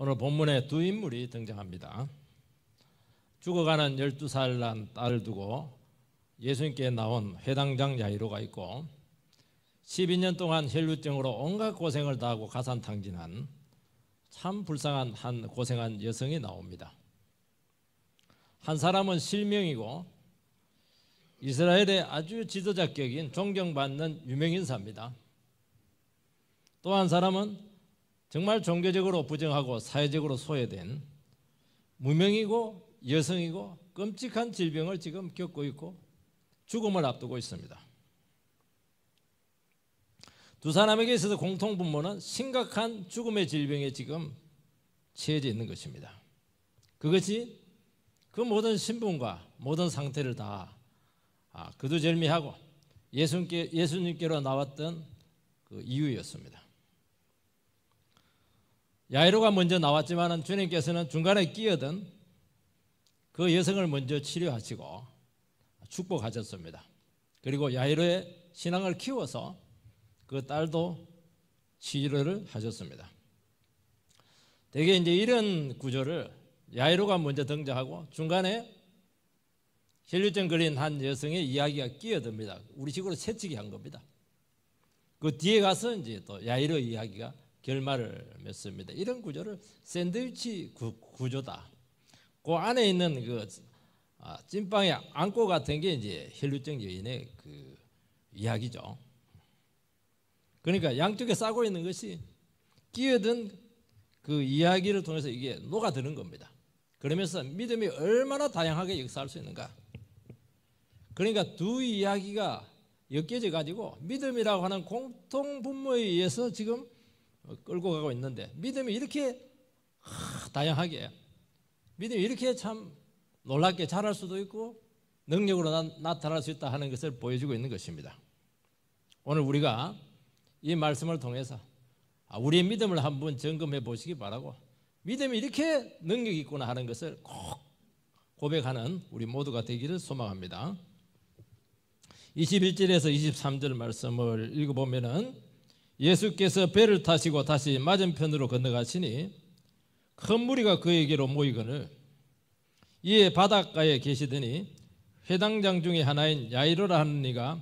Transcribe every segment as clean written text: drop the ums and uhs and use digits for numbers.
오늘 본문에 두 인물이 등장합니다. 죽어가는 12살 난 딸을 두고 예수님께 나온 회당장 야이로가 있고 12년 동안 혈루증으로 온갖 고생을 다하고 가산탕진한 참 불쌍한 한 고생한 여성이 나옵니다. 한 사람은 실명이고 이스라엘의 아주 지도자격인 존경받는 유명인사입니다. 또 한 사람은 정말 종교적으로 부정하고 사회적으로 소외된 무명이고 여성이고 끔찍한 질병을 지금 겪고 있고 죽음을 앞두고 있습니다. 두 사람에게 있어서 공통분모는 심각한 죽음의 질병에 지금 처해져 있는 것입니다. 그것이 그 모든 신분과 모든 상태를 다 그두절미하고 예수님께로 나왔던 그 이유였습니다. 야이로가 먼저 나왔지만 주님께서는 중간에 끼어든 그 여성을 먼저 치료하시고 축복하셨습니다. 그리고 야이로의 신앙을 키워서 그 딸도 치료를 하셨습니다. 대개 이제 이런 구조를 야이로가 먼저 등장하고 중간에 혈루증 걸린 한 여성의 이야기가 끼어듭니다. 우리식으로 채찍이 한 겁니다. 그 뒤에 가서 이제 또 야이로 이야기가 결말을 맺습니다. 이런 구조를 샌드위치 구조다. 그 안에 있는 그 찐빵의 안고 같은 게 이제 혈루증 여인의 그 이야기죠. 그러니까 양쪽에 싸고 있는 것이 끼어든 그 이야기를 통해서 이게 녹아드는 겁니다. 그러면서 믿음이 얼마나 다양하게 역사할 수 있는가. 그러니까 두 이야기가 엮여져 가지고 믿음이라고 하는 공통 분모에 의해서 지금 끌고 가고 있는데 믿음이 이렇게 다양하게 믿음이 이렇게 참 놀랍게 자랄 수도 있고 능력으로 나타날 수 있다 하는 것을 보여주고 있는 것입니다. 오늘 우리가 이 말씀을 통해서 우리의 믿음을 한번 점검해 보시기 바라고 믿음이 이렇게 능력이 있구나 하는 것을 꼭 고백하는 우리 모두가 되기를 소망합니다. 21절에서 23절 말씀을 읽어보면은 예수께서 배를 타시고 다시 맞은편으로 건너가시니 큰 무리가 그에게로 모이거늘 이에 바닷가에 계시더니 회당장 중에 하나인 야이로라 하는 이가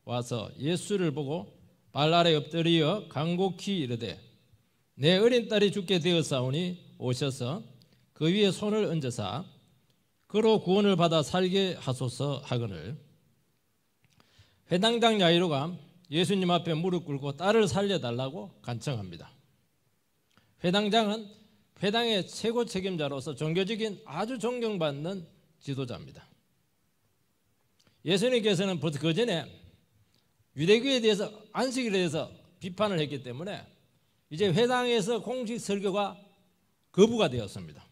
와서 예수를 보고 발 아래 엎드려 간곡히 이르되 내 어린 딸이 죽게 되었사오니 오셔서 그 위에 손을 얹으사 그로 구원을 받아 살게 하소서 하거늘 회당장 야이로가 예수님 앞에 무릎 꿇고 딸을 살려달라고 간청합니다. 회당장은 회당의 최고 책임자로서 종교적인 아주 존경받는 지도자입니다. 예수님께서는 벌써 그 전에 유대교에 대해서 안식일에 대해서 비판을 했기 때문에 이제 회당에서 공식 설교가 거부가 되었습니다.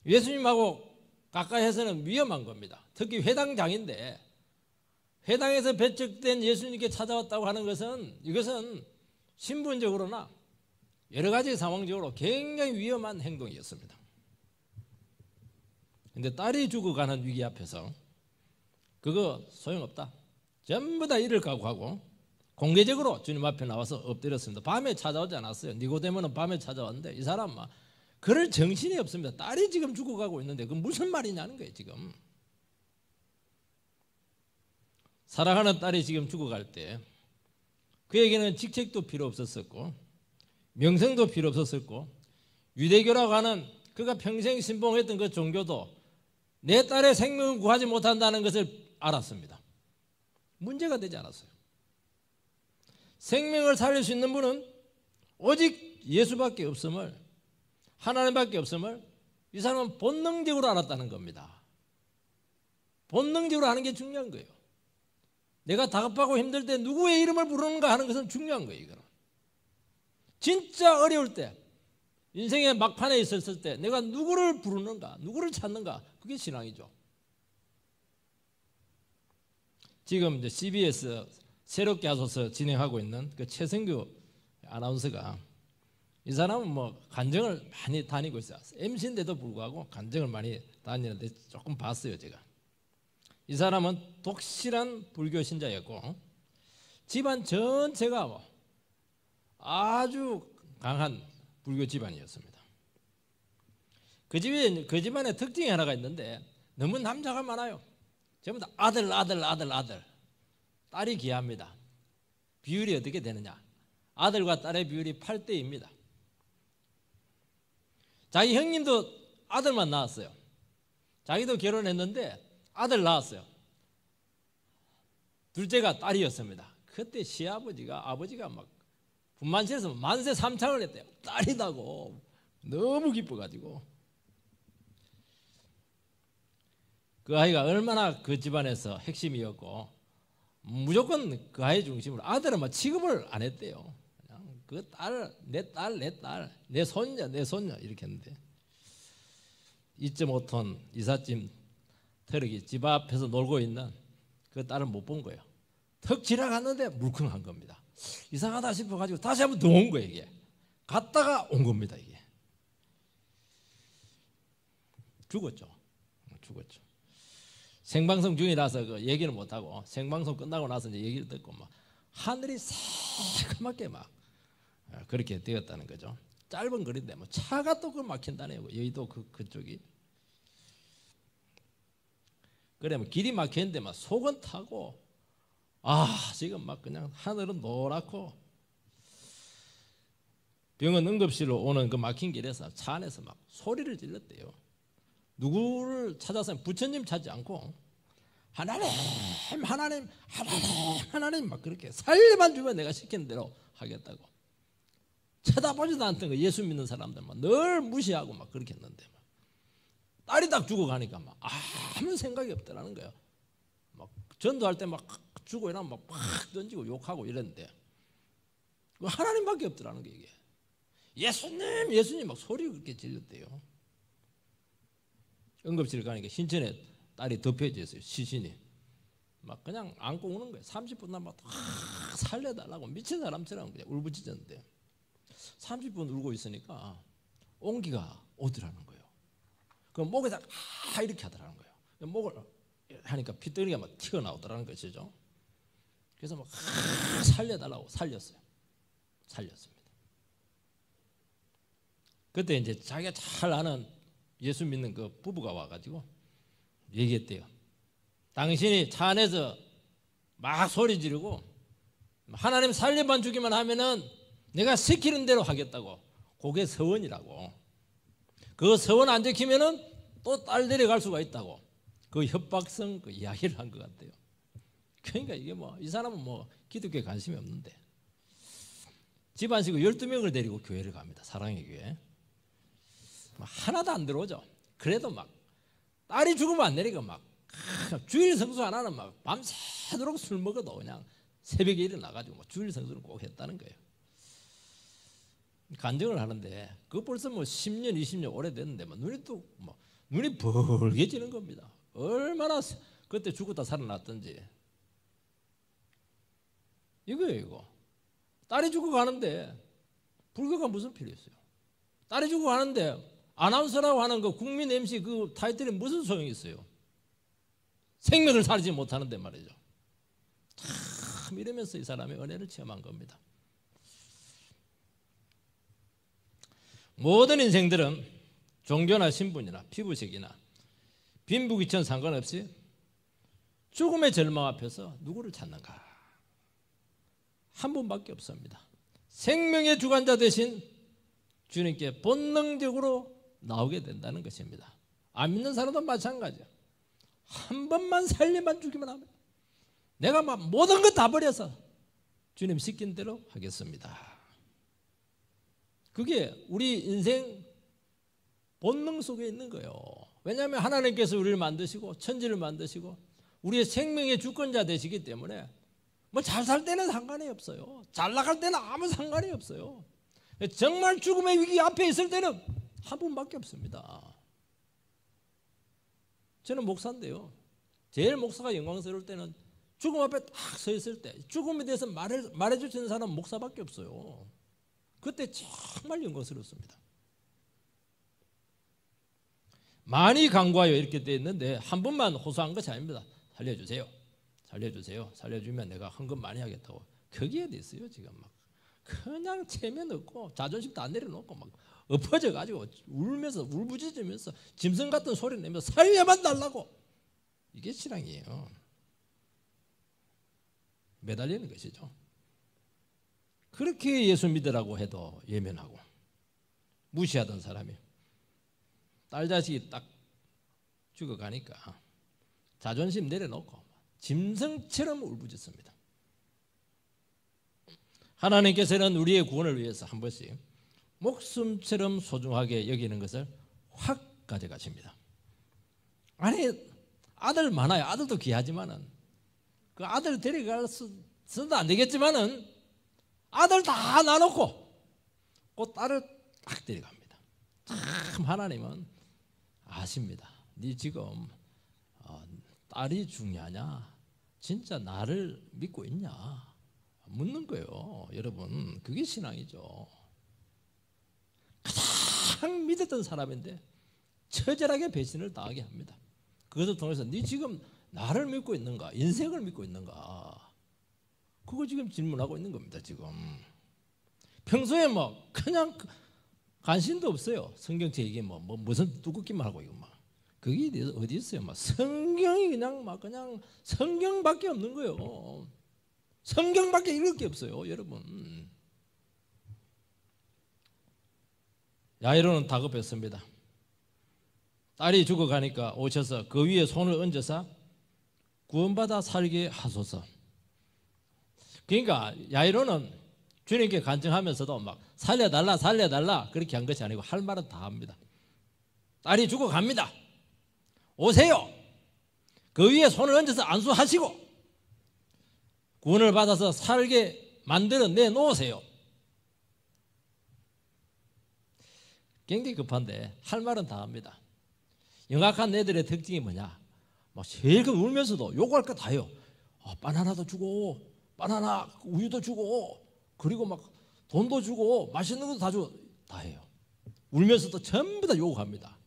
예수님하고 가까이 해서는 위험한 겁니다. 특히 회당장인데 회당에서 배척된 예수님께 찾아왔다고 하는 것은 이것은 신분적으로나 여러 가지 상황적으로 굉장히 위험한 행동이었습니다. 그런데 딸이 죽어가는 위기 앞에서 그거 소용없다. 전부 다 이를 각오하고 공개적으로 주님 앞에 나와서 엎드렸습니다. 밤에 찾아오지 않았어요. 니고데모는 밤에 찾아왔는데 이 사람 그럴 정신이 없습니다. 딸이 지금 죽어가고 있는데 그건 무슨 말이냐는 거예요. 지금 사랑하는 딸이 지금 죽어갈 때 그에게는 직책도 필요 없었었고 명성도 필요 없었었고 유대교라고 하는 그가 평생 신봉했던 그 종교도 내 딸의 생명을 구하지 못한다는 것을 알았습니다. 문제가 되지 않았어요. 생명을 살릴 수 있는 분은 오직 예수밖에 없음을 하나님밖에 없음을 이 사람은 본능적으로 알았다는 겁니다. 본능적으로 하는 게 중요한 거예요. 내가 다급하고 힘들 때 누구의 이름을 부르는가 하는 것은 중요한 거예요. 이거는. 진짜 어려울 때 인생의 막판에 있었을 때 내가 누구를 부르는가 누구를 찾는가 그게 신앙이죠. 지금 이제 CBS 새롭게 하소서 진행하고 있는 그 최성규 아나운서가 이 사람은 간증을 많이 다니고 있어요. MC인데도 불구하고 간증을 많이 다니는데 조금 봤어요. 제가 이 사람은 독실한 불교 신자였고 집안 전체가 아주 강한 불교 집안이었습니다. 그 집안의 특징이 하나가 있는데 너무 남자가 많아요. 전부 다 아들. 딸이 귀합니다. 비율이 어떻게 되느냐? 아들과 딸의 비율이 8대입니다. 자기 형님도 아들만 낳았어요. 자기도 결혼했는데 아들 낳았어요. 둘째가 딸이었습니다. 그때 아버지가 막 분만실에서 만세 삼창을 했대요. 딸이다고 너무 기뻐가지고. 그 아이가 얼마나 그 집안에서 핵심이었고 무조건 그 아이 중심으로 아들은 막 취급을 안 했대요. 그냥 그 딸, 내 딸, 내 손녀 이렇게 했는데 2.5톤 이삿짐 트럭이 집 앞에서 놀고 있는 그 딸은 못 본 거예요. 턱 지나갔는데 물컹한 겁니다. 이상하다 싶어가지고 다시 한번 더 온 거예요. 이게 갔다가 온 겁니다. 이게 죽었죠. 생방송 중이라서 그 얘기를 못하고 생방송 끝나고 나서 이제 얘기를 듣고 막 하늘이 새까맣게 막 그렇게 되었다는 거죠. 짧은 거리인데 뭐 차가 또 그 막힌다네요. 여의도 그쪽이. 그래 뭐 길이 막혔는데 막 속은 타고 지금 막 그냥 하늘은 노랗고 병원 응급실로 오는 그 막힌 길에서 차 안에서 막 소리를 질렀대요. 누구를 찾아서 부처님 찾지 않고 하나님 막 그렇게 살려만 주면 내가 시키는 대로 하겠다고. 쳐다보지도 않던 거 예수 믿는 사람들만 늘 무시하고 막 그렇게 했는데 막 딸이 딱 죽어가니까 막 아무 생각이 없더라는 거예요. 막 전도할 때 막 죽어 이러면 막 던지고 욕하고 이랬는데 하나님밖에 없더라는 게 이게. 예수님 막 소리 그렇게 질렀대요. 응급실에 가니까 신천에 딸이 덮여져 있어요. 시신이 막 그냥 안고 우는 거예요. 30분 막 살려달라고 미친 사람처럼 그냥 울부짖었는데 30분 울고 있으니까 온기가 오더라는 거예요. 그럼 목에다 이렇게 하더라는 거예요. 목을 하니까 핏덩이가 막 튀어나오더라는 것이죠. 그래서 막 살려달라고 살렸습니다. 그때 이제 자기가 잘 아는 예수 믿는 그 부부가 와가지고 얘기했대요. 당신이 차 안에서 막 소리 지르고 하나님 살려만 주기만 하면은 내가 시키는 대로 하겠다고. 그게 서원이라고. 그 서원 안 지키면은 또 딸 데려갈 수가 있다고. 그 협박성 그 이야기를 한 것 같아요. 그러니까 이게 뭐 이 사람은 뭐 기독교에 관심이 없는데 집안 식구 12명을 데리고 교회를 갑니다. 사랑의 교회. 하나도 안 들어오죠. 그래도 막 딸이 죽으면 안 되니까 막 주일 성수 하나는 막 밤새도록 술 먹어도 그냥 새벽에 일어나가지고 뭐 주일 성수를 꼭 했다는 거예요. 간증을 하는데 그거 벌써 뭐 10년 20년 오래됐는데 뭐 눈이 벌게지는 겁니다. 얼마나 그때 죽었다 살아났던지. 이거예요. 이거 딸이 죽고 가는데 불교가 무슨 필요 있어요. 딸이 죽고 가는데 아나운서라고 하는 그 국민 MC 그 타이틀이 무슨 소용이 있어요. 생명을 살지 못하는데 말이죠. 참 이러면서 이 사람이 은혜를 체험한 겁니다. 모든 인생들은 종교나 신분이나 피부색이나 빈부귀천 상관없이 죽음의 절망 앞에서 누구를 찾는가? 한 분밖에 없습니다. 생명의 주관자 대신 주님께 본능적으로 나오게 된다는 것입니다. 안 믿는 사람도 마찬가지야. 한 번만 살려만 주기만 하면 내가 막 모든 것 다 버려서 주님 시킨 대로 하겠습니다. 그게 우리 인생 본능 속에 있는 거예요. 왜냐하면 하나님께서 우리를 만드시고 천지를 만드시고 우리의 생명의 주권자 되시기 때문에 뭐 잘 살 때는 상관이 없어요. 잘 나갈 때는 아무 상관이 없어요. 정말 죽음의 위기 앞에 있을 때는 한 분밖에 없습니다. 저는 목사인데요. 제일 목사가 영광스러울 때는 죽음 앞에 딱 서 있을 때 죽음에 대해서 말해주시는 사람은 목사밖에 없어요. 그때 정말 영광스럽습니다. 많이 간구하여 이렇게 되어 있는데 한 번만 호소한 것이 아닙니다. 살려주세요. 살려주세요. 살려주면 내가 헌금 많이 하겠다고. 거기에 됐어요 지금 막. 그냥 체면 없고 자존심도 안 내려놓고 막 엎어져 가지고 울면서 울부짖으면서 짐승 같은 소리 내면서 살려만 달라고. 이게 신앙이에요. 매달리는 것이죠. 그렇게 예수 믿으라고 해도 예면하고 무시하던 사람이 딸 자식이 딱 죽어가니까 자존심 내려놓고 짐승처럼 울부짖습니다. 하나님께서는 우리의 구원을 위해서 한 번씩 목숨처럼 소중하게 여기는 것을 확 가져가십니다. 아니, 아들 많아요. 아들도 귀하지만은 그 아들 데려가서도 안 되겠지만은 아들 다 나놓고 그 딸을 딱 데려갑니다. 참 하나님은 아십니다. 네 지금 딸이 중요하냐? 진짜 나를 믿고 있냐? 묻는 거예요. 여러분, 그게 신앙이죠. 가장 믿었던 사람인데 처절하게 배신을 당하게 합니다. 그것을 통해서 네 지금 나를 믿고 있는가? 인생을 믿고 있는가? 그거 지금 질문하고 있는 겁니다. 지금 평소에 뭐 그냥 관심도 없어요. 성경책 이게 뭐 무슨 두껍기만 하고 이거 막 그게 어디 있어요? 막 성경이 그냥 성경밖에 없는 거예요. 성경밖에 읽을 게 없어요, 여러분. 야이로는 다급했습니다. 딸이 죽어가니까 오셔서 그 위에 손을 얹어서 구원받아 살게 하소서. 그러니까 야이로는 주님께 간증하면서도 막 살려달라 그렇게 한 것이 아니고 할 말은 다 합니다. 딸이 죽어갑니다. 오세요. 그 위에 손을 얹어서 안수하시고 구원을 받아서 살게 만들어 내놓으세요. 굉장히 급한데 할 말은 다 합니다. 영악한 애들의 특징이 뭐냐? 막 실컷 울면서도 요구할 거 다 해요. 바나나도 주고 바나나 우유도 주고 그리고 막 돈도 주고 맛있는 것도 다 주고 다 해요. 울면서도 전부 다 요구합니다.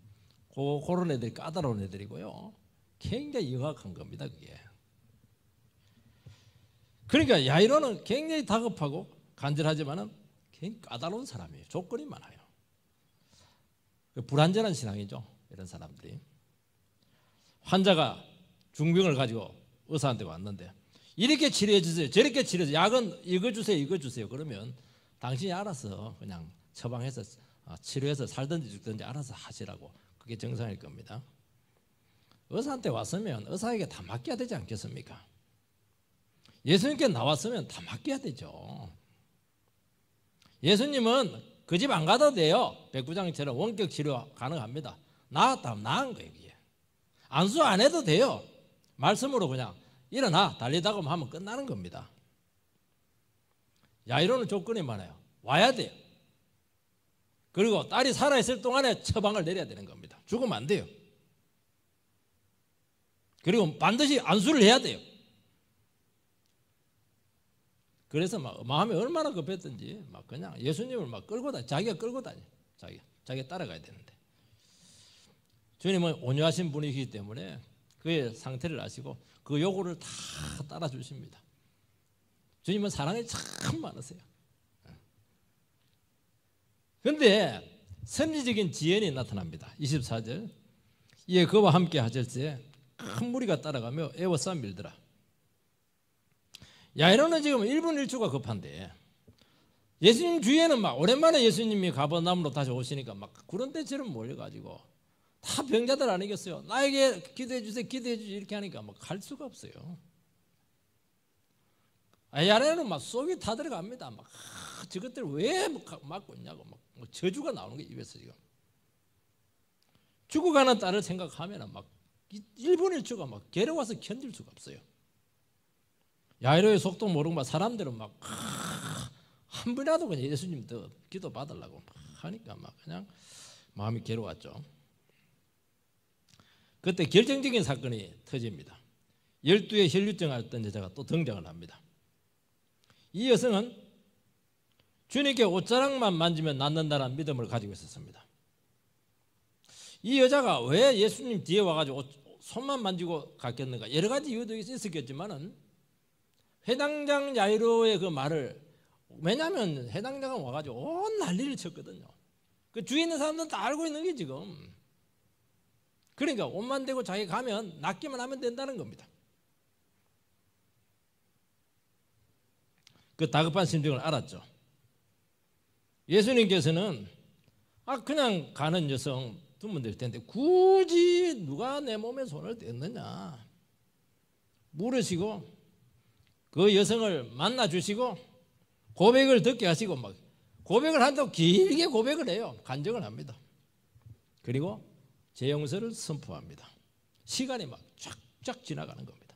그런 애들이 까다로운 애들이고요. 굉장히 영악한 겁니다. 그게. 그러니까 야이로는 굉장히 다급하고 간절하지만은 굉장히 까다로운 사람이에요. 조건이 많아요. 불완전한 신앙이죠. 이런 사람들이. 환자가 중병을 가지고 의사한테 왔는데 이렇게 치료해 주세요. 저렇게 치료해 주세요. 약은 이거 주세요. 그러면 당신이 알아서 그냥 처방해서 치료해서 살든지 죽든지 알아서 하시라고. 그게 정상일 겁니다. 의사한테 왔으면 의사에게 다 맡겨야 되지 않겠습니까? 예수님께 나왔으면 다 맡겨야 되죠. 예수님은 그 집 안 가도 돼요. 백부장처럼 원격 치료 가능합니다. 나았다 나은 거예요. 이게. 안수 안 해도 돼요. 말씀으로 그냥 일어나 달리다가 하면 끝나는 겁니다. 야이로는 조건이 많아요. 와야 돼요. 그리고 딸이 살아있을 동안에 처방을 내려야 되는 겁니다. 죽으면 안 돼요. 그리고 반드시 안수를 해야 돼요. 그래서 막 마음이 얼마나 급했던지 막 그냥 예수님을 막 끌고 다니, 자기가 끌고 다녀. 자기가 따라가야 되는데. 주님은 온유하신 분이시기 때문에 그의 상태를 아시고 그 요구를 다 따라주십니다. 주님은 사랑이 참 많으세요. 그런데 섭리적인 지연이 나타납니다. 24절. 이에 그와 함께 하실세 큰 무리가 따라가며 애워싸 밀더라. 야이로는 지금 1분 1초가 급한데 예수님 주위에는 막 오랜만에 예수님이 가버나움으로 다시 오시니까 막 구름 대처럼 몰려가지고 다 병자들 아니겠어요. 나에게 기도해 주세요. 이렇게 하니까 막 갈 수가 없어요. 야이로는 막 속이 다 들어갑니다. 막 저것들 왜 맞고 있냐고 막 저주가 나오는 게 입에서 지금. 죽어가는 딸을 생각하면 막 1분 1초가 막 괴로워서 견딜 수가 없어요. 야이로의 속도 모르고 막 사람들은 막 한 분이라도 그냥 예수님 더 기도 받으려고 막 하니까 막 그냥 마음이 괴로웠죠. 그때 결정적인 사건이 터집니다. 12에 혈류증 앓던 여자가 또 등장을 합니다. 이 여성은 주님께 옷자락만 만지면 낫는다는 믿음을 가지고 있었습니다. 이 여자가 왜 예수님 뒤에 와가지고 손만 만지고 갔겠는가? 여러 가지 이유도 있었겠지만은 회당장 야이로의 그 말을 왜냐하면 해당자가 와가지고 온 난리를 쳤거든요. 그 주위에 있는 사람들은 다 알고 있는 게 지금. 그러니까 옷만 대고 자기 가면 낫기만 하면 된다는 겁니다. 그 다급한 심정을 알았죠. 예수님께서는 그냥 가는 여성 두면 될 텐데 굳이 누가 내 몸에 손을 댔느냐 물으시고 그 여성을 만나 주시고 고백을 듣게 하시고 막 고백을 한다고 길게 고백을 해요. 간증을 합니다. 그리고 제 용서를 선포합니다. 시간이 막 쫙쫙 지나가는 겁니다.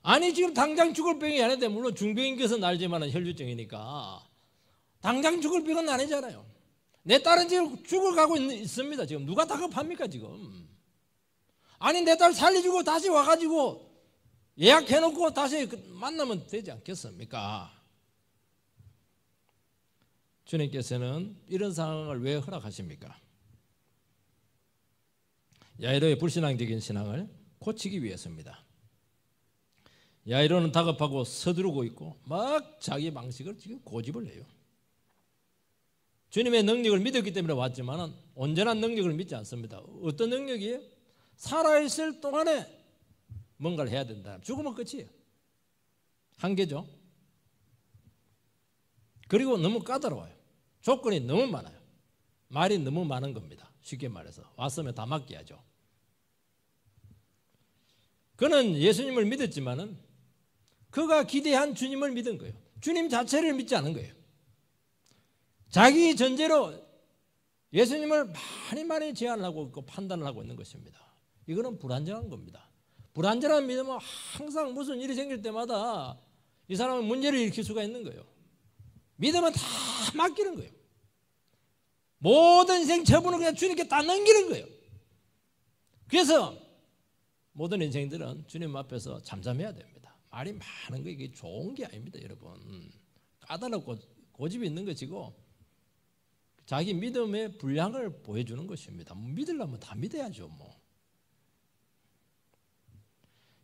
아니 지금 당장 죽을 병이 아닌데 물론 중병인 것은 알지만 혈류증이니까 당장 죽을 병은 아니잖아요. 내 딸은 지금 죽어가고 있습니다. 지금 누가 다급합니까 지금. 아니 내 딸 살려주고 다시 와가지고 예약해놓고 다시 만나면 되지 않겠습니까? 주님께서는 이런 상황을 왜 허락하십니까? 야이로의 불신앙적인 신앙을 고치기 위해서입니다. 야이로는 다급하고 서두르고 있고 막 자기 방식을 지금 고집을 해요. 주님의 능력을 믿었기 때문에 왔지만 온전한 능력을 믿지 않습니다. 어떤 능력이에요? 살아있을 동안에 뭔가를 해야 된다. 죽으면 끝이에요. 한계죠. 그리고 너무 까다로워요. 조건이 너무 많아요. 말이 너무 많은 겁니다. 쉽게 말해서 왔으면 다 맡겨야죠. 그는 예수님을 믿었지만은 그가 기대한 주님을 믿은 거예요. 주님 자체를 믿지 않은 거예요. 자기 전제로 예수님을 많이 제안을 하고 있고 판단을 하고 있는 것입니다. 이거는 불완전한 겁니다. 불완전한 믿음은 항상 무슨 일이 생길 때마다 이 사람은 문제를 일으킬 수가 있는 거예요. 믿음은 다 맡기는 거예요. 모든 인생 처분을 그냥 주님께 다 넘기는 거예요. 그래서 모든 인생들은 주님 앞에서 잠잠해야 됩니다. 말이 많은 거 이게 좋은 게 아닙니다, 여러분. 까다롭고 고집이 있는 것이고 자기 믿음의 분량을 보여주는 것입니다. 믿으려면 다 믿어야죠, 뭐.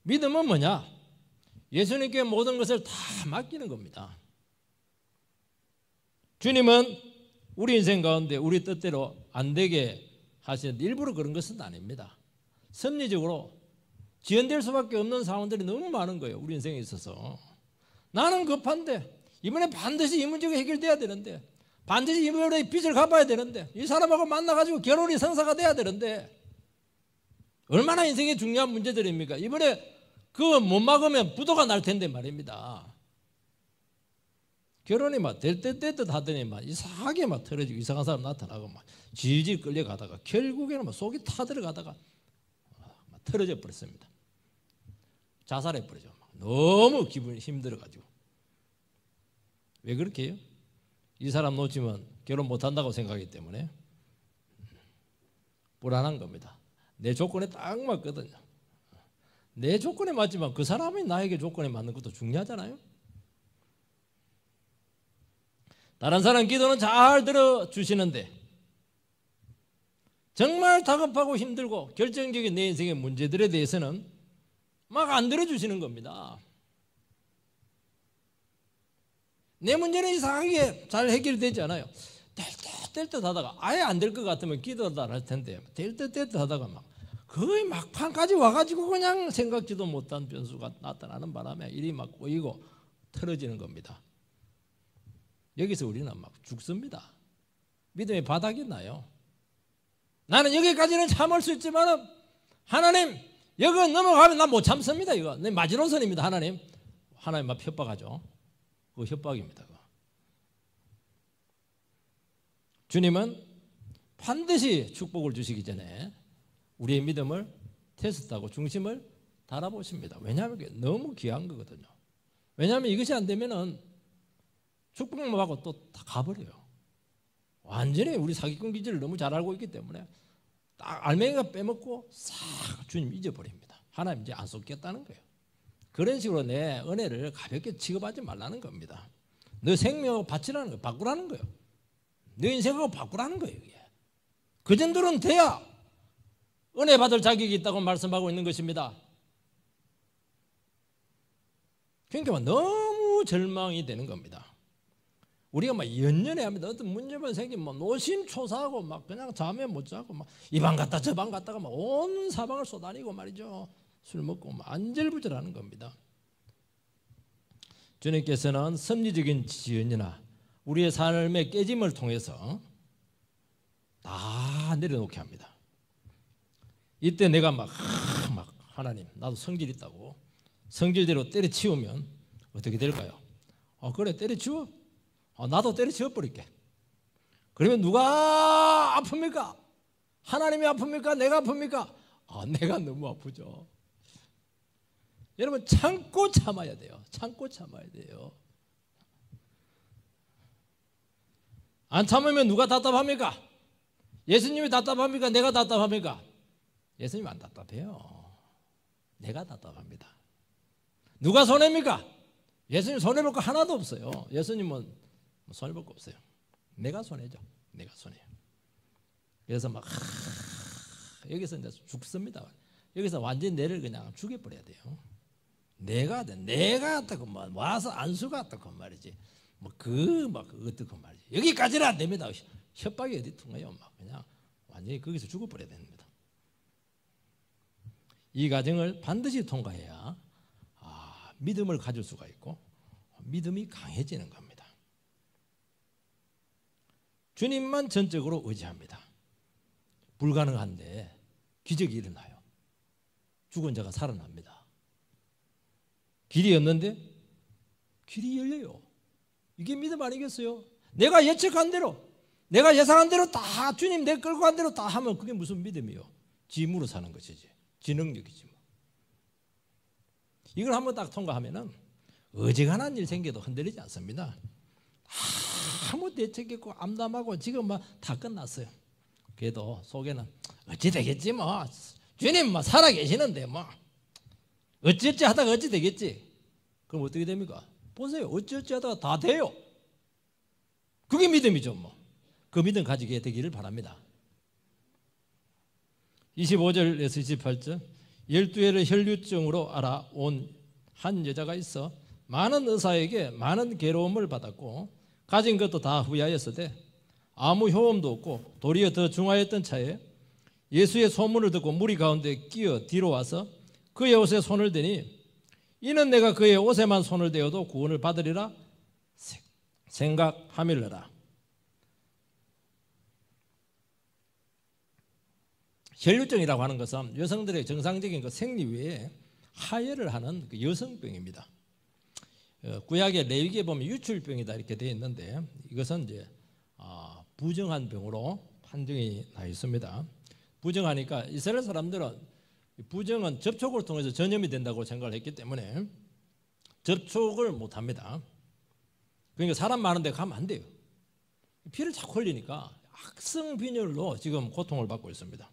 믿음은 뭐냐? 예수님께 모든 것을 다 맡기는 겁니다. 주님은 우리 인생 가운데 우리 뜻대로 안 되게 하시는데 일부러 그런 것은 아닙니다. 섭리적으로 지연될 수밖에 없는 상황들이 너무 많은 거예요. 우리 인생에 있어서. 나는 급한데 이번에 반드시 이 문제가 해결돼야 되는데 반드시 이번에 빚을 갚아야 되는데 이 사람하고 만나가지고 결혼이 성사가 돼야 되는데 얼마나 인생에 중요한 문제들입니까? 이번에 그거 못 막으면 부도가 날 텐데 말입니다. 결혼이 막 될 듯 하더니 막 이상하게 막 틀어지고 이상한 사람 나타나고 막 질질 끌려가다가 결국에는 막 속이 타들어가다가 막 틀어져 버렸습니다. 자살해 버리죠. 너무 기분이 힘들어가지고. 왜 그렇게 해요? 이 사람 놓치면 결혼 못한다고 생각하기 때문에 불안한 겁니다. 내 조건에 딱 맞거든요. 내 조건에 맞지만 그 사람이 나에게 조건에 맞는 것도 중요하잖아요. 다른 사람 기도는 잘 들어주시는데 정말 다급하고 힘들고 결정적인 내 인생의 문제들에 대해서는 막 안 들어주시는 겁니다. 내 문제는 이상하게 잘 해결되지 않아요. 될 듯 하다가 아예 안 될 것 같으면 기도도 안 할 텐데 될 듯 하다가 막 거의 막판까지 와가지고 그냥 생각지도 못한 변수가 나타나는 바람에 일이 막 꼬이고 틀어지는 겁니다. 여기서 우리는 막 죽습니다. 믿음의 바닥이 나요. 나는 여기까지는 참을 수 있지만 하나님 여기 넘어가면 난 못 참습니다. 이거 내 마지노선입니다. 하나님 앞 협박하죠. 그거 협박입니다. 그거. 주님은 반드시 축복을 주시기 전에 우리의 믿음을 테스트하고 중심을 달아보십니다. 왜냐하면 그게 너무 귀한 거거든요. 왜냐하면 이것이 안 되면은 축복만 받고 또 다 가버려요. 완전히 우리 사기꾼 기질을 너무 잘 알고 있기 때문에 딱 알맹이가 빼먹고 싹 주님 잊어버립니다. 하나님 이제 안 쏟겠다는 거예요. 그런 식으로 내 은혜를 가볍게 취급하지 말라는 겁니다. 너 생명을 바치라는 거예요. 바꾸라는 거예요. 너 인생을 바꾸라는 거예요. 이게. 그 정도는 돼야 은혜 받을 자격이 있다고 말씀하고 있는 것입니다. 그러니까 너무 너무 절망이 되는 겁니다. 우리가 막 연연해 합니다. 어떤 문제만 생기면 막 노심초사하고 막 그냥 잠에 못 자고 막 이 방 갔다 저 방 갔다가 막 온 사방을 쏘다니고 말이죠. 술 먹고 막 안절부절하는 겁니다. 주님께서는 섭리적인 지연이나 우리의 삶의 깨짐을 통해서 다 내려놓게 합니다. 이때 내가 막 하나님 나도 성질 있다고 성질대로 때려치우면 어떻게 될까요? 그래 때려치워. 나도 때려치워 버릴게. 그러면 누가 아픕니까? 하나님이 아픕니까? 내가 아픕니까? 내가 너무 아프죠. 여러분 참고 참아야 돼요. 참고 참아야 돼요. 안 참으면 누가 답답합니까? 예수님이 답답합니까? 내가 답답합니까? 예수님 안 답답해요. 내가 답답합니다. 누가 손해입니까? 예수님 손해볼 거 하나도 없어요. 예수님은 손해볼 거 없어요. 내가 손해죠. 내가 손해요. 그래서 막 여기서 이제 죽습니다. 여기서 완전히 내를 그냥 죽여버려야 돼요. 내가 어떻고 뭐 와서 안수가 어떻고 말이지. 그것도 말이지. 여기까지는 안 됩니다. 협박이 어디 통해요? 막 그냥 완전히 거기서 죽어버려야 됩니다. 이 과정을 반드시 통과해야 믿음을 가질 수가 있고 믿음이 강해지는 겁니다. 주님만 전적으로 의지합니다. 불가능한데 기적이 일어나요. 죽은 자가 살아납니다. 길이 없는데 길이 열려요. 이게 믿음 아니겠어요? 내가 예측한 대로 내가 예상한 대로 다 주님 내 끌고 간 대로 다 하면 그게 무슨 믿음이요? 지 힘으로 사는 것이지. 지 능력이지 뭐. 이걸 한번 딱 통과하면은 어지간한 일 생겨도 흔들리지 않습니다. 아무 대책 없고 암담하고 지금 막 다 끝났어요. 그래도 속에는 어찌 되겠지 뭐. 주님 뭐 살아 계시는데 뭐 어찌어찌 하다가 어찌 되겠지. 그럼 어떻게 됩니까? 보세요. 어찌어찌 하다가 다 돼요. 그게 믿음이죠 뭐. 그 믿음 가지게 되기를 바랍니다. 25절에서 28절 12회를 혈류증으로 알아온 한 여자가 있어 많은 의사에게 많은 괴로움을 받았고 가진 것도 다 후회하였으되 아무 효험도 없고 도리어 더 중하였던 차에 예수의 소문을 듣고 무리 가운데 끼어 뒤로 와서 그의 옷에 손을 대니 이는 내가 그의 옷에만 손을 대어도 구원을 받으리라 생각하밀러라. 혈류증이라고 하는 것은 여성들의 정상적인 그 생리 외에 하혈을 하는 그 여성병입니다. 구약의 레위기에 보면 유출병이다 이렇게 되어 있는데 이것은 이제 부정한 병으로 판정이 나 있습니다. 부정하니까 이스라엘 사람들은 부정은 접촉을 통해서 전염이 된다고 생각을 했기 때문에 접촉을 못합니다. 그러니까 사람 많은 데 가면 안 돼요. 피를 자꾸 흘리니까 악성 빈혈로 지금 고통을 받고 있습니다.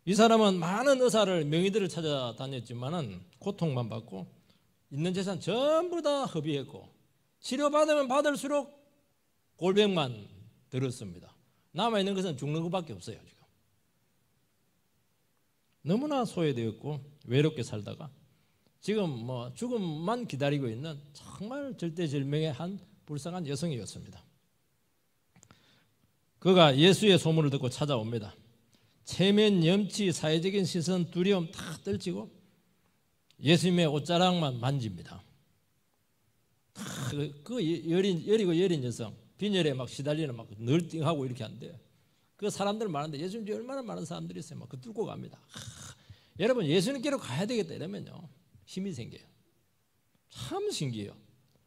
이 사람은 많은 의사를 명의들을 찾아다녔지만은 고통만 받고 있는 재산 전부 다 허비했고 치료받으면 받을수록 골병만 들었습니다. 남아있는 것은 죽는 것밖에 없어요. 지금 너무나 소외되었고 외롭게 살다가 지금 뭐 죽음만 기다리고 있는 정말 절대절명의 한 불쌍한 여성이었습니다. 그가 예수의 소문을 듣고 찾아옵니다. 체면, 염치, 사회적인 시선, 두려움 다 떨치고 예수님의 옷자락만 만집니다. 여리고 여린 여성 빈혈에 막 시달리는 막 널띵하고 이렇게 한대요. 그 사람들 많은데 예수님께 얼마나 많은 사람들이 있어요. 막 그 뚫고 갑니다. 여러분 예수님께로 가야 되겠다 이러면요 힘이 생겨요. 참 신기해요.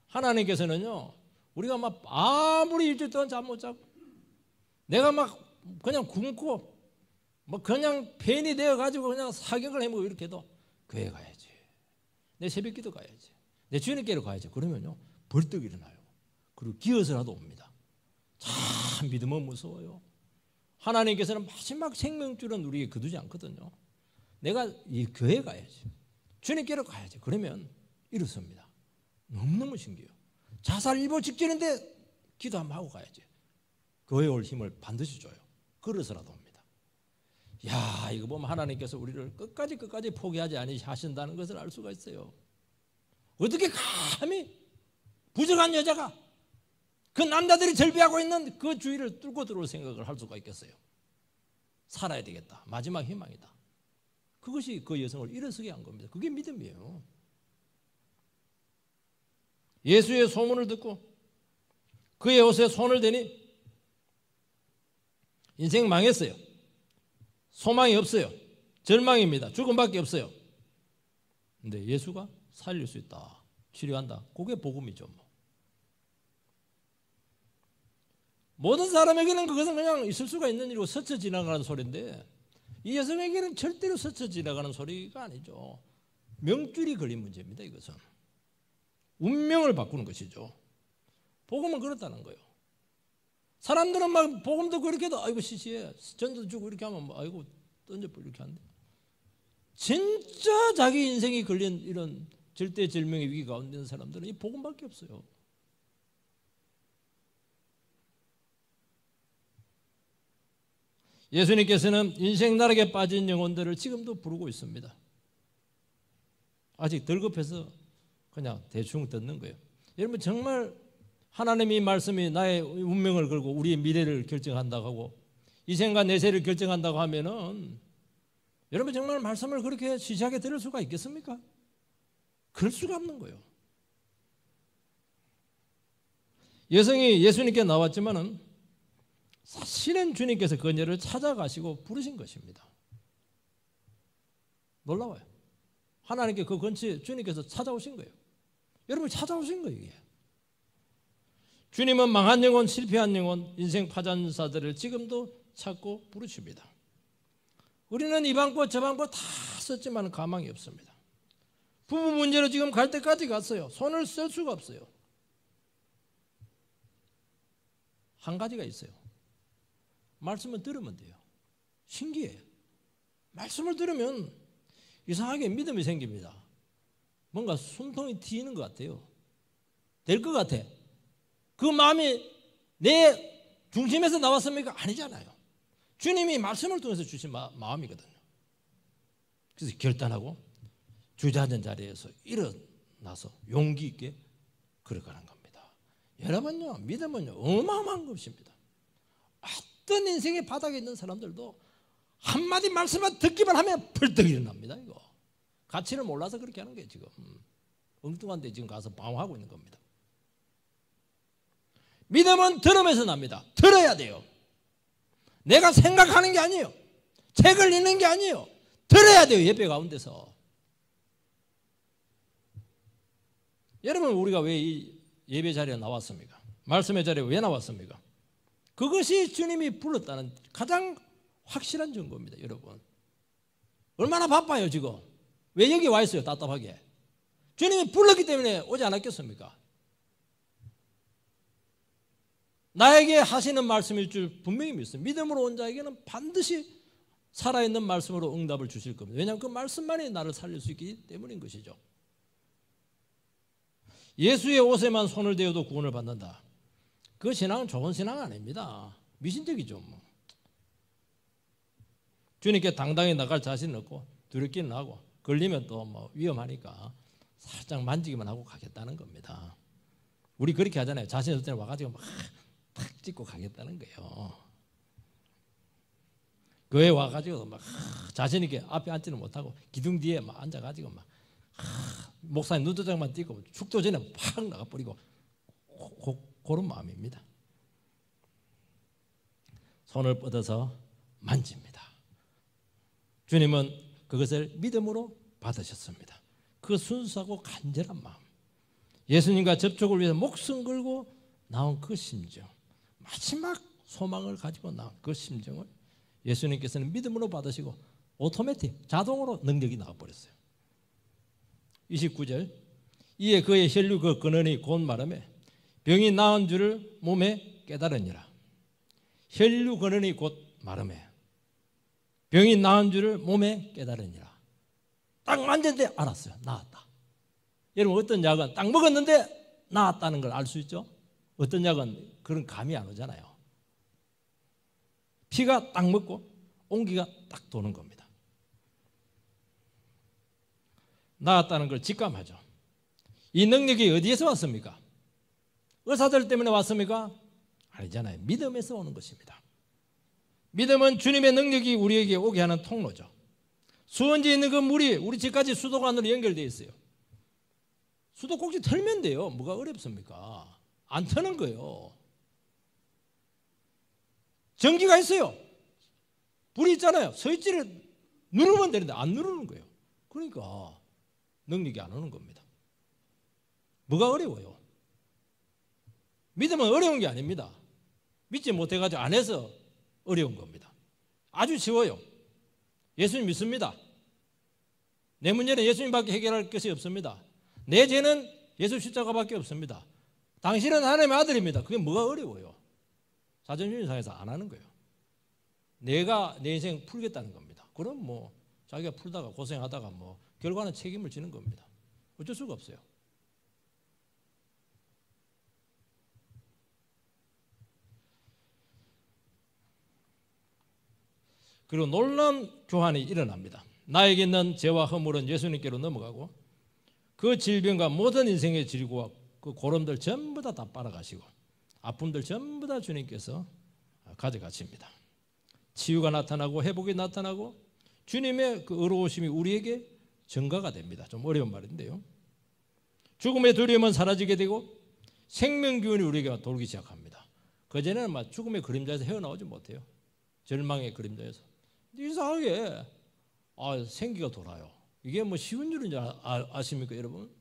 하나님께서는요 우리가 막 아무리 일주일 동안 잠 못 자고 내가 막 그냥 굶고 뭐 그냥 폐인이 되어가지고 그냥 사경을 해먹고 이렇게 해도 교회 가야지. 내 새벽기도 가야지. 내 주님께로 가야지. 그러면요 벌떡 일어나요. 그리고 기어서라도 옵니다. 참 믿음은 무서워요. 하나님께서는 마지막 생명줄은 우리에게 거두지 않거든요. 내가 이 교회 가야지. 주님께로 가야지. 그러면 일어섭니다. 너무너무 신기해요. 자살 일보 직전인데 기도 한번 하고 가야지. 교회 올 힘을 반드시 줘요. 걸어서라도 옵니다. 야, 이거 보면 하나님께서 우리를 끝까지 포기하지 아니하신다는 것을 알 수가 있어요. 어떻게 감히 부정한 여자가 그 남자들이 절비하고 있는 그 주위를 뚫고 들어올 생각을 할 수가 있겠어요? 살아야 되겠다. 마지막 희망이다. 그것이 그 여성을 일어서게 한 겁니다. 그게 믿음이에요. 예수의 소문을 듣고 그의 옷에 손을 대니 인생 망했어요. 소망이 없어요. 절망입니다. 죽음밖에 없어요. 근데 예수가 살릴 수 있다. 치료한다. 그게 복음이죠. 모든 사람에게는 그것은 그냥 있을 수가 있는 일이고 스쳐 지나가는 소리인데 이 여성에게는 절대로 스쳐 지나가는 소리가 아니죠. 명줄이 걸린 문제입니다. 이것은 운명을 바꾸는 것이죠. 복음은 그렇다는 거예요. 사람들은 막 복음 듣고 이렇게 해도 아이고 시시해 전도 주고 이렇게 하면 아이고 던져버리고 이렇게 한대. 진짜 자기 인생이 걸린 이런 절대절명의 위기 가운데 있는 사람들은 이 복음밖에 없어요. 예수님께서는 인생 나락에 빠진 영혼들을 지금도 부르고 있습니다. 아직 덜 급해서 그냥 대충 듣는 거예요. 여러분 정말 하나님의 말씀이 나의 운명을 걸고 우리의 미래를 결정한다고 하고 이 생과 내세를 결정한다고 하면은 여러분 정말 말씀을 그렇게 시시하게 들을 수가 있겠습니까? 그럴 수가 없는 거예요. 여성이 예수님께 나왔지만은 사실은 주님께서 그녀를 찾아가시고 부르신 것입니다. 놀라워요. 하나님께 그 근처에 주님께서 찾아오신 거예요. 여러분 찾아오신 거예요. 이게. 주님은 망한 영혼, 실패한 영혼, 인생 파전사들을 지금도 찾고 부르십니다. 우리는 이 방법 저 방법 다 썼지만 가망이 없습니다. 부부 문제로 지금 갈 때까지 갔어요. 손을 쓸 수가 없어요. 한 가지가 있어요. 말씀을 들으면 돼요. 신기해요. 말씀을 들으면 이상하게 믿음이 생깁니다. 뭔가 숨통이 트이는 것 같아요. 될 것 같아. 그 마음이 내 중심에서 나왔습니까? 아니잖아요. 주님이 말씀을 통해서 주신 마음이거든요. 그래서 결단하고 주저앉은 자리에서 일어나서 용기 있게 걸어가는 겁니다. 여러분요, 믿음은요 어마어마한 것입니다. 어떤 인생의 바닥에 있는 사람들도 한마디 말씀만 듣기만 하면 벌떡 일어납니다. 이거 가치를 몰라서 그렇게 하는 거예요. 지금 엉뚱한 데 지금 가서 방황하고 있는 겁니다. 믿음은 들으면서 납니다. 들어야 돼요. 내가 생각하는 게 아니에요. 책을 읽는 게 아니에요. 들어야 돼요. 예배 가운데서. 여러분 우리가 왜 이 예배 자리에 나왔습니까? 말씀의 자리에 왜 나왔습니까? 그것이 주님이 불렀다는 가장 확실한 증거입니다. 여러분 얼마나 바빠요 지금. 왜 여기 와 있어요? 답답하게. 주님이 불렀기 때문에 오지 않았겠습니까? 나에게 하시는 말씀일 줄 분명히 믿습니다. 믿음으로 온 자에게는 반드시 살아있는 말씀으로 응답을 주실 겁니다. 왜냐하면 그 말씀만이 나를 살릴 수 있기 때문인 것이죠. 예수의 옷에만 손을 대어도 구원을 받는다. 그 신앙은 좋은 신앙 아닙니다. 미신적이죠. 주님께 당당히 나갈 자신은 없고 두렵기는 하고 걸리면 또 위험하니까 살짝 만지기만 하고 가겠다는 겁니다. 우리 그렇게 하잖아요. 자신 없을 때는 와가지고 막 탁 찍고 가겠다는 거예요. 교회 와가지고 막 자신 있게 앞에 앉지는 못하고 기둥 뒤에 막 앉아가지고 막 목사님 눈도장만 띄고 축도 전에 팍 나가버리고 그런 마음입니다. 손을 뻗어서 만집니다. 주님은 그것을 믿음으로 받으셨습니다. 그 순수하고 간절한 마음, 예수님과 접촉을 위해서 목숨 걸고 나온 그 심정, 마지막 소망을 가지고 나온 그 심정을 예수님께서는 믿음으로 받으시고 오토매틱 자동으로 능력이 나와버렸어요. 29절 이에 그의 혈류 그 근원이 곧 말하매 병이 나은 줄을 몸에 깨달으니라. 혈류 근원이 곧 말하매 병이 나은 줄을 몸에 깨달으니라. 딱 만졌는데 알았어요. 나았다. 여러분 어떤 약은 딱 먹었는데 나았다는 걸 알 수 있죠? 어떤 약은 그런 감이 안 오잖아요. 피가 딱 먹고 온기가 딱 도는 겁니다. 나았다는 걸 직감하죠. 이 능력이 어디에서 왔습니까? 의사들 때문에 왔습니까? 아니잖아요. 믿음에서 오는 것입니다. 믿음은 주님의 능력이 우리에게 오게 하는 통로죠. 수원지에 있는 그 물이 우리 집까지 수도관으로 연결되어 있어요. 수도꼭지 털면 돼요. 뭐가 어렵습니까? 안 터는 거예요. 전기가 있어요. 불이 있잖아요. 스위치를 누르면 되는데 안 누르는 거예요. 그러니까 능력이 안 오는 겁니다. 뭐가 어려워요? 믿음은 어려운 게 아닙니다. 믿지 못해가지고 안 해서 어려운 겁니다. 아주 쉬워요. 예수님 믿습니다. 내 문제는 예수님밖에 해결할 것이 없습니다. 내 죄는 예수 십자가밖에 없습니다. 당신은 하나님의 아들입니다. 그게 뭐가 어려워요? 사전주의상에서 안 하는 거예요. 내가 내 인생 풀겠다는 겁니다. 그럼 뭐 자기가 풀다가 고생하다가 뭐 결과는 책임을 지는 겁니다. 어쩔 수가 없어요. 그리고 놀라운 교환이 일어납니다. 나에게 있는 죄와 허물은 예수님께로 넘어가고 그 질병과 모든 인생의 질고와 그 고름들 전부 다 빨아가시고 아픔들 전부 다 주님께서 가져가십니다. 치유가 나타나고 회복이 나타나고 주님의 그 의로우심이 우리에게 증가가 됩니다. 좀 어려운 말인데요. 죽음의 두려움은 사라지게 되고 생명 기운이 우리에게 돌기 시작합니다. 그전에는 막 죽음의 그림자에서 헤어나오지 못해요. 절망의 그림자에서. 이상하게 생기가 돌아요. 이게 뭐 쉬운 줄인 줄 아십니까, 여러분?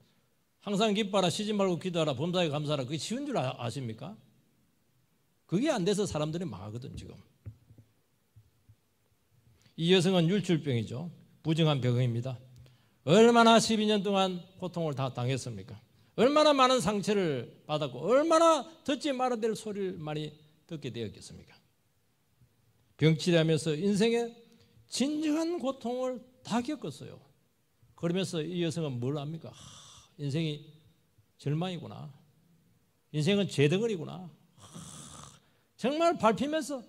항상 기뻐하라, 쉬지 말고 기도하라, 범사에 감사하라. 그게 쉬운 줄 아십니까? 그게 안 돼서 사람들이 망하거든, 지금. 이 여성은 율출병이죠. 부정한 병입니다. 얼마나 12년 동안 고통을 다 당했습니까? 얼마나 많은 상처를 받았고 얼마나 듣지 말아야 될 소리를 많이 듣게 되었겠습니까? 병치료하면서 인생의 진정한 고통을 다 겪었어요. 그러면서 이 여성은 뭘 합니까? 인생이 절망이구나. 인생은 죄덩어리구나. 정말 밟히면서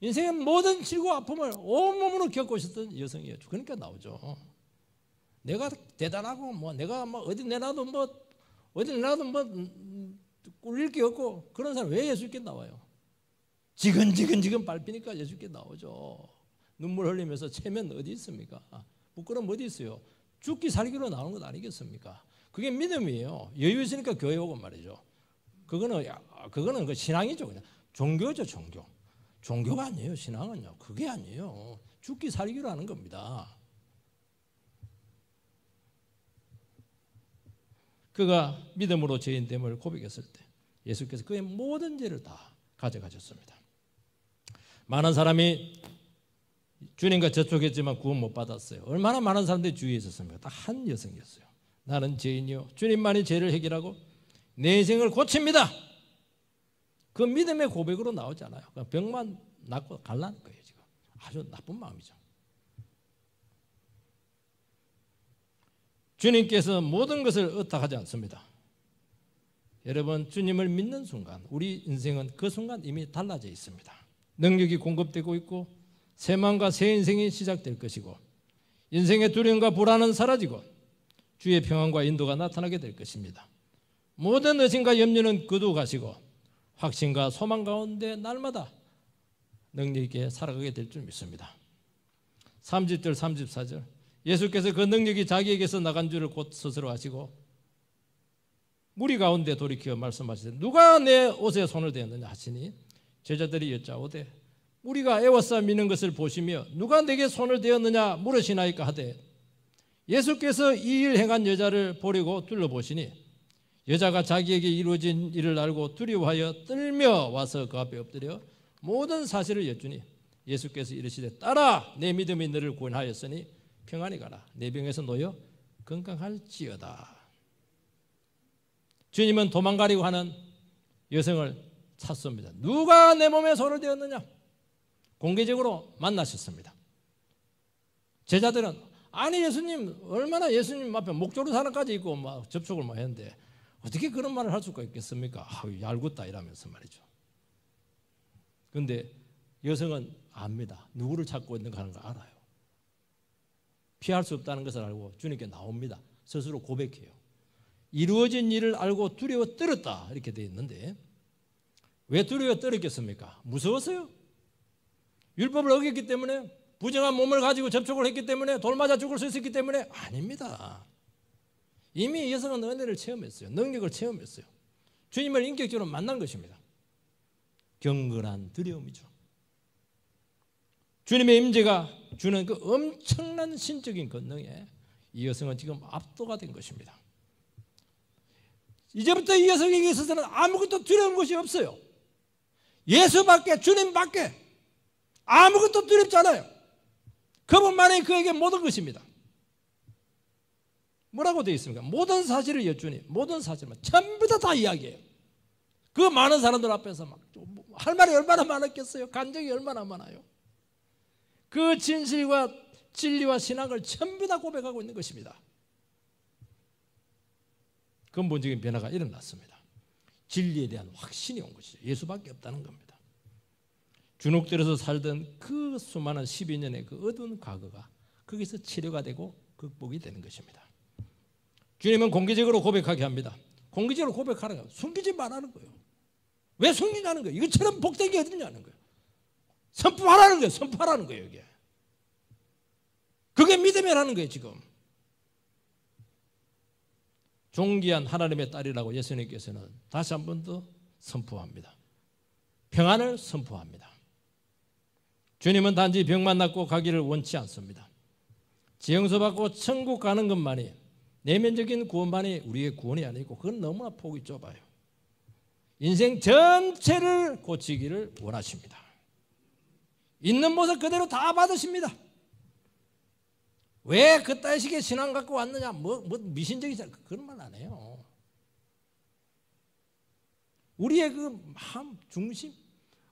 인생의 모든 질고 아픔을 온몸으로 겪고 있었던 여성이에요. 그러니까 나오죠. 내가 대단하고 뭐 내가 뭐 어디 내놔도 꿀릴 게 없고 그런 사람 왜 예수께 나와요? 지근 밟히니까 예수께 나오죠. 눈물 흘리면서 체면 어디 있습니까? 부끄러움 어디 있어요? 죽기 살기로 나오는 것 아니겠습니까? 그게 믿음이에요. 여유 있으니까 교회 오고 말이죠. 그거는 그 신앙이죠. 그냥 종교죠, 종교. 종교가 아니에요, 신앙은요. 그게 아니에요. 죽기 살기로 하는 겁니다. 그가 믿음으로 죄인됨을 고백했을 때 예수께서 그의 모든 죄를 다 가져가셨습니다. 많은 사람이 주님과 접촉했지만 구원 못 받았어요. 얼마나 많은 사람들이 주위에 있었습니까? 딱 한 여성이었어요. 나는 죄인이요 주님만이 죄를 해결하고 내 인생을 고칩니다. 그 믿음의 고백으로 나오잖아요. 병만 낫고 갈라는 거예요. 지금 아주 나쁜 마음이죠. 주님께서 모든 것을 의탁하지 않습니다. 여러분, 주님을 믿는 순간 우리 인생은 그 순간 이미 달라져 있습니다. 능력이 공급되고 있고 새 마음과 새 인생이 시작될 것이고 인생의 두려움과 불안은 사라지고 주의 평안과 인도가 나타나게 될 것입니다. 모든 의심과 염려는 거두가시고 확신과 소망 가운데 날마다 능력 있게 살아가게 될 줄 믿습니다. 30절 34절 예수께서 그 능력이 자기에게서 나간 줄을 곧 스스로 아시고 무리 가운데 돌이켜 말씀하시되 누가 내 옷에 손을 대었느냐 하시니 제자들이 여짜오되 우리가 애워싸 미는 것을 보시며 누가 내게 손을 대었느냐 물으시나이까 하되 예수께서 이 일 행한 여자를 보려고 둘러보시니 여자가 자기에게 이루어진 일을 알고 두려워하여 떨며 와서 그 앞에 엎드려 모든 사실을 여쭈니 예수께서 이르시되 딸아 내 믿음이 너를 구원하였으니 평안히 가라 내 병에서 놓여 건강할지어다. 주님은 도망가려고 하는 여성을 찾습니다. 누가 내 몸에 손을 대었느냐? 공개적으로 만나셨습니다. 제자들은 아니 예수님 얼마나 예수님 앞에 목조르사람까지 있고 막 접촉을 막 했는데 어떻게 그런 말을 할 수가 있겠습니까? 얄궂다 이러면서 말이죠. 그런데 여성은 압니다. 누구를 찾고 있는가 하는 걸 알아요. 피할 수 없다는 것을 알고 주님께 나옵니다. 스스로 고백해요. 이루어진 일을 알고 두려워 떨었다 이렇게 되어 있는데 왜 두려워 떨었겠습니까? 무서웠어요? 율법을 어겼기 때문에? 부정한 몸을 가지고 접촉을 했기 때문에? 돌 맞아 죽을 수 있었기 때문에? 아닙니다. 이미 이 여성은 은혜를 체험했어요. 능력을 체험했어요. 주님을 인격적으로 만난 것입니다. 경건한 두려움이죠. 주님의 임재가 주는 그 엄청난 신적인 권능에 이 여성은 지금 압도가 된 것입니다. 이제부터 이 여성에게 있어서는 아무것도 두려운 것이 없어요. 예수밖에, 주님밖에 아무것도 두렵지 않아요. 그분만이 그에게 모든 것입니다. 뭐라고 되어 있습니까? 모든 사실을 여쭈니 모든 사실만 전부 다 이야기해요. 그 많은 사람들 앞에서 막 할 말이 얼마나 많았겠어요? 간증이 얼마나 많아요? 그 진실과 진리와 신앙을 전부 다 고백하고 있는 것입니다. 근본적인 변화가 일어났습니다. 진리에 대한 확신이 온 것이죠. 예수밖에 없다는 겁니다. 주눅들어서 살던 그 수많은 12년의 그 어두운 과거가 거기서 치료가 되고 극복이 되는 것입니다. 주님은 공개적으로 고백하게 합니다. 공개적으로 고백하는 거예요. 숨기지 말라는 거예요. 왜 숨기냐는 거예요. 이것처럼 복된 게 어디냐는 거예요. 선포하라는 거예요. 선포하라는 거예요. 이게. 그게 믿음이라는 거예요. 지금. 존귀한 하나님의 딸이라고 예수님께서는 다시 한 번 더 선포합니다. 평안을 선포합니다. 주님은 단지 병만 낫고 가기를 원치 않습니다. 지형서 받고 천국 가는 것만이 내면적인 구원만이 우리의 구원이 아니고 그건 너무나 폭이 좁아요. 인생 전체를 고치기를 원하십니다. 있는 모습 그대로 다 받으십니다. 왜 그따위 식의 신앙 갖고 왔느냐, 뭐 미신적이잖아, 그런 말 안 해요. 우리의 그 마음 중심,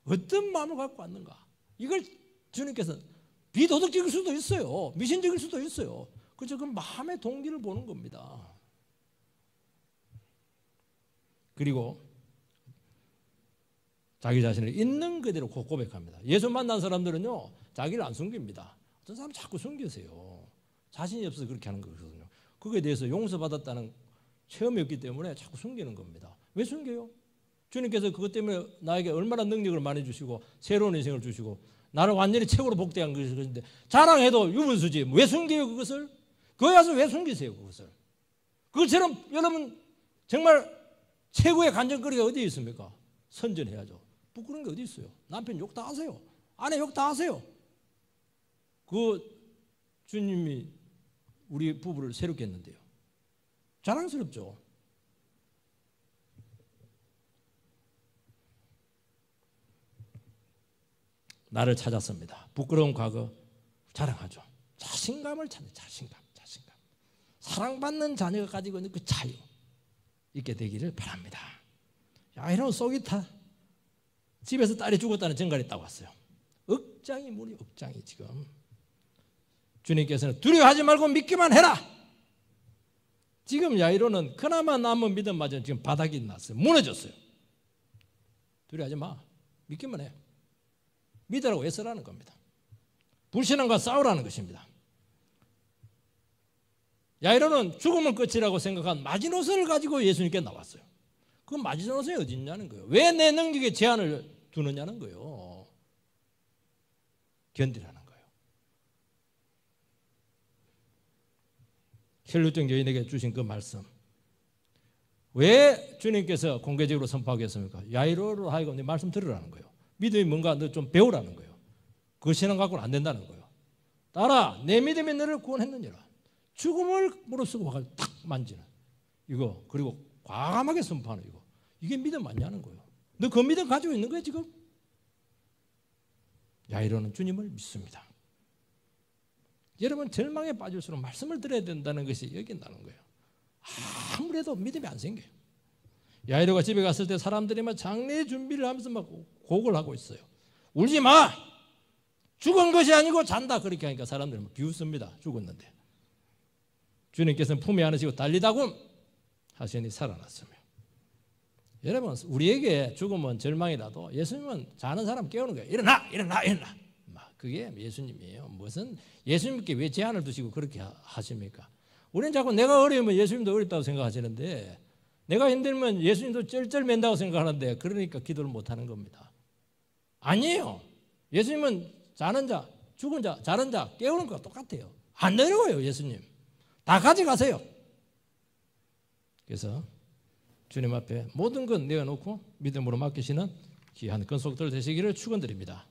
어떤 마음을 갖고 왔는가, 이걸 주님께서 비도덕적일 수도 있어요. 미신적일 수도 있어요. 그렇죠? 그 마음의 동기를 보는 겁니다. 그리고 자기 자신을 있는 그대로 고백합니다. 예수 만난 사람들은요, 자기를 안 숨깁니다. 어떤 사람은 자꾸 숨기세요. 자신이 없어서 그렇게 하는 거거든요. 그거에 대해서 용서받았다는 체험이 없기 때문에 자꾸 숨기는 겁니다. 왜 숨겨요? 주님께서 그것 때문에 나에게 얼마나 능력을 많이 주시고 새로운 인생을 주시고 나를 완전히 최고로 복되게 한 것인데 자랑해도 유분수지 왜 숨겨요 그것을? 거기 가서 왜 숨기세요 그것을? 그것처럼 여러분 정말 최고의 간증거리가 어디에 있습니까? 선전해야죠. 부끄러운 게 어디 있어요? 남편 욕 다 하세요. 아내 욕 다 하세요. 그 주님이 우리 부부를 새롭게 했는데요. 자랑스럽죠. 나를 찾았습니다. 부끄러운 과거 자랑하죠. 자신감을 찾는 자신감. 사랑받는 자녀가 가지고 있는 그 자유 있게 되기를 바랍니다. 야이런 속이 타. 집에서 딸이 죽었다는 전갈이 딱 왔어요. 억장이 무리 억장이 지금. 주님께서는 두려워하지 말고 믿기만 해라. 지금 야이로는 그나마 남은 믿음마저는 지금 바닥이 났어요. 무너졌어요. 두려워하지 마. 믿기만 해. 믿으라고 애쓰라는 겁니다. 불신앙과 싸우라는 것입니다. 야이로는 죽음을 끝이라고 생각한 마지노선을 가지고 예수님께 나왔어요. 그 마지노선이 어디 있냐는 거예요. 왜 내 능력에 제한을 두느냐는 거예요. 견디라는 거예요. 혈루증 여인에게 주신 그 말씀, 왜 주님께서 공개적으로 선포하겠습니까? 야이로로 하여금 네 말씀 들으라는 거예요. 믿음이 뭔가 너 좀 배우라는 거예요. 그 신앙 갖고는 안 된다는 거예요. 따라 내 믿음이 너를 구원했느니라. 죽음을 무릅쓰고 와가지고 탁 만지는 이거, 그리고 과감하게 선포하는 이거, 이게 믿음 맞냐는 거예요. 너 그 믿음 가지고 있는 거예요 지금? 야이로는 주님을 믿습니다. 여러분 절망에 빠질수록 말씀을 들어야 된다는 것이 여기 나는 거예요. 아무래도 믿음이 안 생겨요. 야이로가 집에 갔을 때 사람들이 막 장례 준비를 하면서 막 곡을 하고 있어요. 울지 마. 죽은 것이 아니고 잔다. 그렇게 하니까 사람들은 비웃습니다. 죽었는데. 주님께서는 품에 안으시고 달리다군 하시니 살아났으며. 여러분 우리에게 죽음은 절망이라도 예수님은 자는 사람 깨우는 거예요. 일어나. 그게 예수님이에요. 무슨 예수님께 왜 제한을 두시고 그렇게 하십니까? 우리는 자꾸 내가 어려우면 예수님도 어렵다고 생각하시는데 내가 힘들면 예수님도 쩔쩔맨다고 생각하는데 그러니까 기도를 못하는 겁니다. 아니에요. 예수님은 자는 자, 죽은 자, 자는 자 깨우는 거 똑같아요. 안 내려와요. 예수님. 다 가져가세요. 그래서 주님 앞에 모든 것 내어놓고 믿음으로 맡기시는 귀한 근속들 되시기를 축원드립니다.